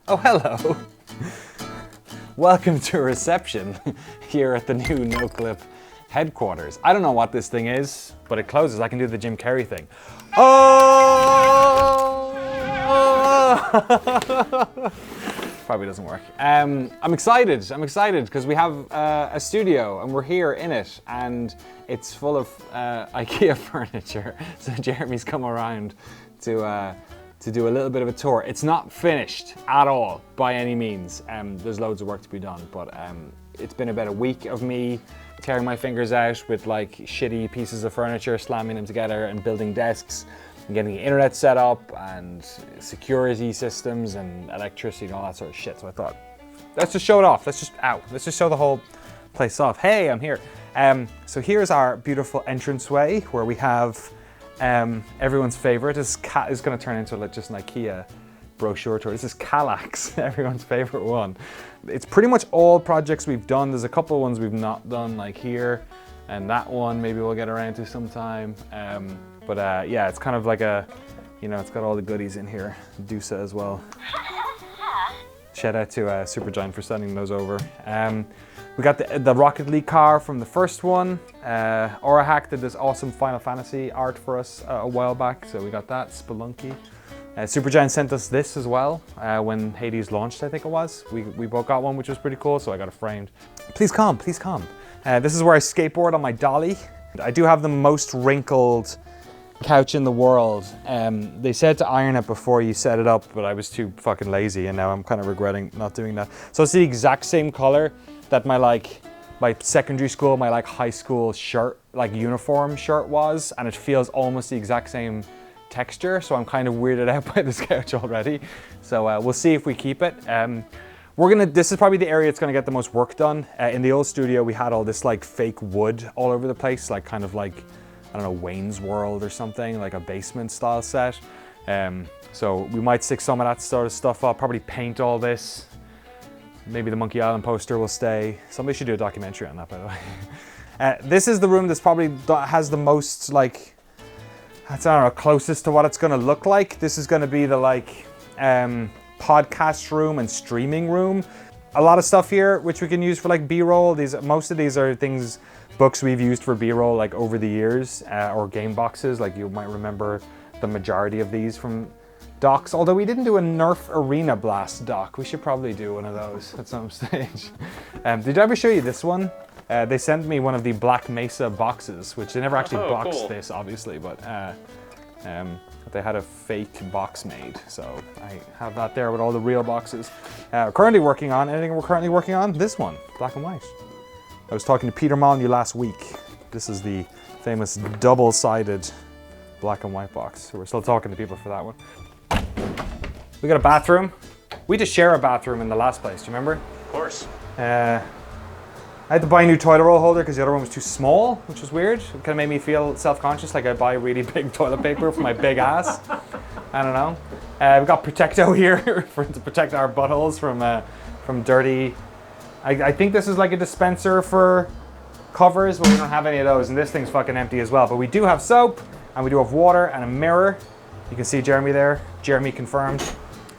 Oh, hello. Welcome to a reception here at the new Noclip headquarters. I don't know what this thing is, but it closes. I can do the Jim Carrey thing. Oh! Probably doesn't work. I'm excited because we have a studio and we're here in it and it's full of IKEA furniture. So Jeremy's come around to do a little bit of a tour. It's not finished at all by any means. There's loads of work to be done, but it's been about a week of me tearing my fingers out with like shitty pieces of furniture, slamming them together and building desks and getting the internet set up and security systems and electricity and all that sort of shit. So I thought, let's just show it off. Let's just show the whole place off. Hey, I'm here. So here's our beautiful entranceway where we have everyone's favorite. This cat is going to turn into like just an IKEA brochure tour. This is Kallax, everyone's favorite one. It's pretty much all projects we've done. There's a couple of ones we've not done, like here and that one. Maybe we'll get around to sometime. But yeah, it's kind of like a, you know, it's got all the goodies in here. Dusa as well. Shout out to Super Jayne for sending those over. We got the Rocket League car from the first one. Hack did this awesome Final Fantasy art for us a while back, so we got that, Spelunky. Super Jayne sent us this as well when Hades launched, I think it was. We both got one, which was pretty cool, so I got it framed. Please come, please come. This is where I skateboard on my dolly. I do have the most wrinkled couch in the world. They said to iron it before you set it up, but I was too fucking lazy, and now I'm kind of regretting not doing that. So it's the exact same color that my secondary school, my like high school shirt, like uniform shirt was, and it feels almost the exact same texture. So I'm kind of weirded out by this couch already. So we'll see if we keep it. This is probably the area that's gonna get the most work done. In the old studio, we had all this like fake wood all over the place, like kind of like, I don't know, Wayne's World or something, like a basement style set. So we might stick some of that sort of stuff up, probably paint all this. Maybe the Monkey Island poster will stay. Somebody should do a documentary on that, by the way. This is the room that's probably has the most like, I don't know, closest to what it's gonna look like. This is gonna be the like podcast room and streaming room. A lot of stuff here which we can use for like B-roll. Most of these are books we've used for B-roll like over the years, or game boxes. Like you might remember the majority of these from docs, although we didn't do a Nerf Arena Blast doc. We should probably do one of those at some stage. Did I ever show you this one? They sent me one of the Black Mesa boxes, which they never actually boxed this, obviously, but they had a fake box made. So I have that there with all the real boxes. Currently working on, anything we're currently working on? This one, black and white. I was talking to Peter Molyneux last week. This is the famous double-sided black and white box. So we're still talking to people for that one. We got a bathroom. We just share a bathroom in the last place, do you remember? Of course. I had to buy a new toilet roll holder because the other one was too small, which was weird. It kind of made me feel self-conscious, like I buy really big toilet paper for my big ass. I don't know. We got Protecto here to protect our buttholes from dirty. I think this is like a dispenser for covers, but we don't have any of those, and this thing's fucking empty as well. But we do have soap, and we do have water and a mirror. You can see Jeremy there. Jeremy confirmed.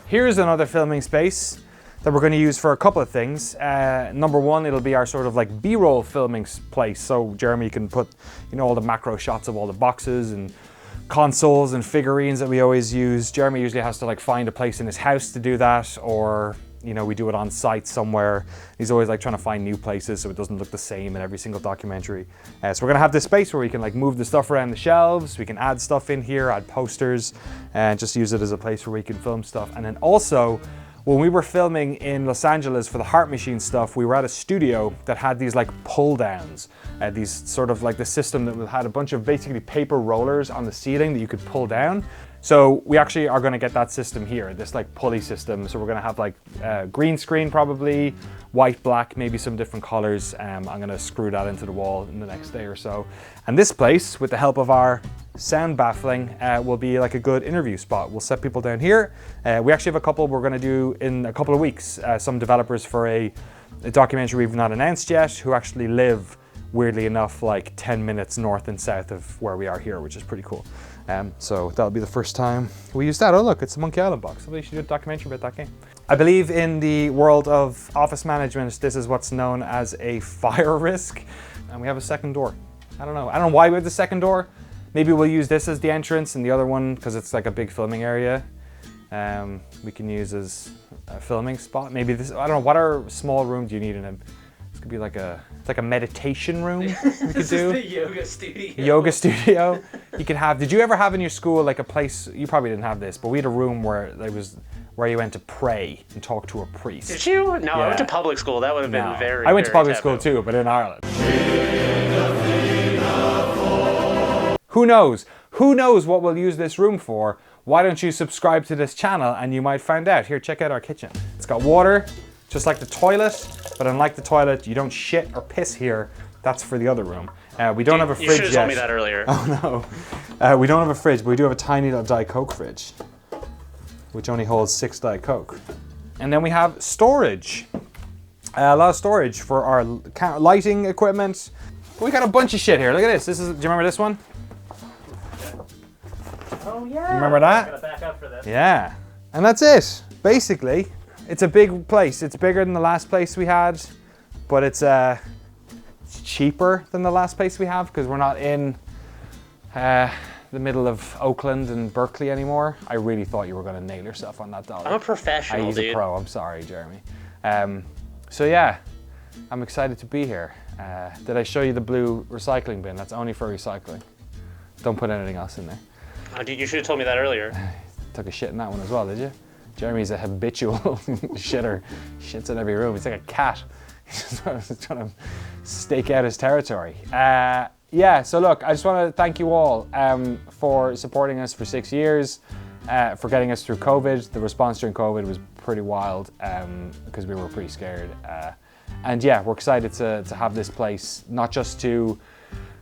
Here's another filming space that we're going to use for a couple of things. Number one, it'll be our sort of like B-roll filming place. So Jeremy can put, you know, all the macro shots of all the boxes and consoles and figurines that we always use. Jeremy usually has to like find a place in his house to do that, or you know, we do it on site somewhere. He's always like trying to find new places so it doesn't look the same in every single documentary. So we're gonna have this space where we can like move the stuff around the shelves, we can add stuff in here, add posters, and just use it as a place where we can film stuff. And then also, when we were filming in Los Angeles for the Heart Machine stuff, we were at a studio that had these like pull downs, these sort of like the system that had a bunch of basically paper rollers on the ceiling that you could pull down. So we actually are gonna get that system here, this like pulley system. So we're gonna have like green screen probably, white, black, maybe some different colors. I'm gonna screw that into the wall in the next day or so. And this place, with the help of our sound baffling, will be like a good interview spot. We'll set people down here. We actually have a couple we're gonna do in a couple of weeks. Some developers for a documentary we've not announced yet, who actually live, weirdly enough, like 10 minutes north and south of where we are here, which is pretty cool. So that'll be the first time we use that. Oh look, it's a Monkey Island box. Somebody should do a documentary about that game. I believe in the world of office management, this is what's known as a fire risk. And we have a second door. I don't know why we have the second door. Maybe we'll use this as the entrance and the other one, because it's like a big filming area, we can use as a filming spot. Maybe this, I don't know, what our small room do you need in a, this could be like it's like a meditation room we could This do. is the yoga studio. Yoga studio. You could have, did you ever have in your school like a place, you probably didn't have this, but we had a room where there was, where you went to pray and talk to a priest. Did you? No, I went to public school. That would have been very, I went to very public taboo. school too, but in Ireland. Who knows? Who knows what we'll use this room for? Why don't you subscribe to this channel and you might find out. Here, check out our kitchen. It's got water, just like the toilet, but unlike the toilet, you don't shit or piss here. That's for the other room. We don't have a fridge yet. You should have told me that earlier. Oh no. We don't have a fridge, but we do have a tiny little Diet Coke fridge, which only holds 6 Diet Coke. And then we have storage. A lot of storage for our lighting equipment. We got a bunch of shit here. Look at this. Do you remember this one? Oh yeah. Remember that? I gotta back up for this. Yeah. And that's it. Basically, it's a big place. It's bigger than the last place we had, but it's cheaper than the last place we have because we're not in the middle of Oakland and Berkeley anymore. I really thought you were going to nail yourself on that dollar. I'm a professional, He's dude. a pro. I'm sorry, Jeremy. So yeah, I'm excited to be here. Did I show you the blue recycling bin? That's only for recycling. Don't put anything else in there. Oh, dude, you should have told me that earlier. Took a shit in that one as well, did you? Jeremy's a habitual shitter. Shits in every room. He's like a cat. He's just trying to stake out his territory. Yeah, so look, I just want to thank you all for supporting us for 6 years, for getting us through COVID. The response during COVID was pretty wild because we were pretty scared. And yeah, we're excited to have this place, not just to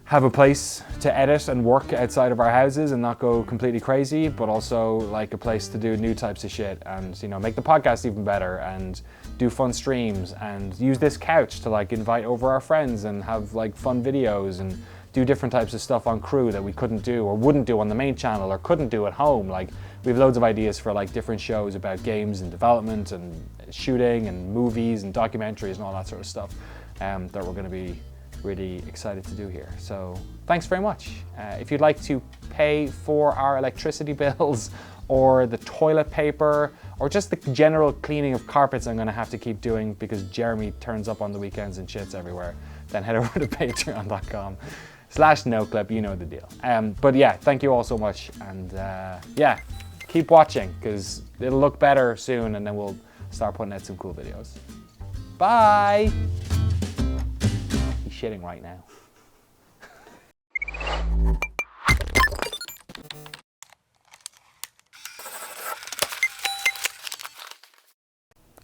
have a place to edit and work outside of our houses and not go completely crazy, but also like a place to do new types of shit and, you know, make the podcast even better and do fun streams and use this couch to like invite over our friends and have like fun videos and do different types of stuff on Crew that we couldn't do or wouldn't do on the main channel or couldn't do at home. Like, we have loads of ideas for like different shows about games and development and shooting and movies and documentaries and all that sort of stuff that we're going to be really excited to do here. So thanks very much. If you'd like to pay for our electricity bills or the toilet paper or just the general cleaning of carpets I'm going to have to keep doing because Jeremy turns up on the weekends and shits everywhere, then head over to patreon.com/Noclip, you know the deal. But yeah, thank you all so much, and yeah, keep watching because it'll look better soon and then we'll start putting out some cool videos. Bye! He's shitting right now.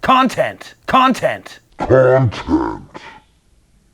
Content!